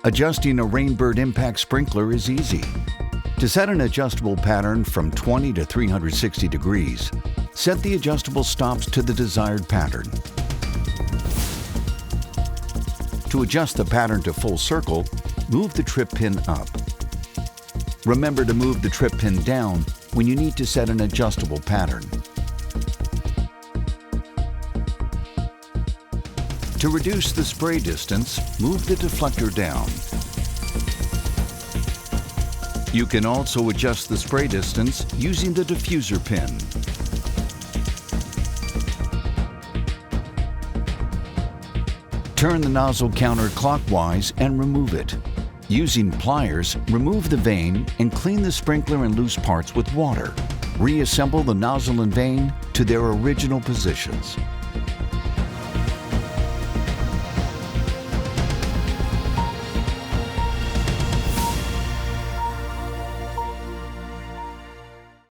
Adjusting a Rainbird impact sprinkler is easy. To set an adjustable pattern from 20 to 360 degrees, set the adjustable stops to the desired pattern. To adjust the pattern to full circle, move the trip pin up. Remember to move the trip pin down when you need to set an adjustable pattern. To reduce the spray distance, move the deflector down. You can also adjust the spray distance using the diffuser pin. Turn the nozzle counterclockwise and remove it. Using pliers, remove the vane and clean the sprinkler and loose parts with water. Reassemble the nozzle and vane to their original positions.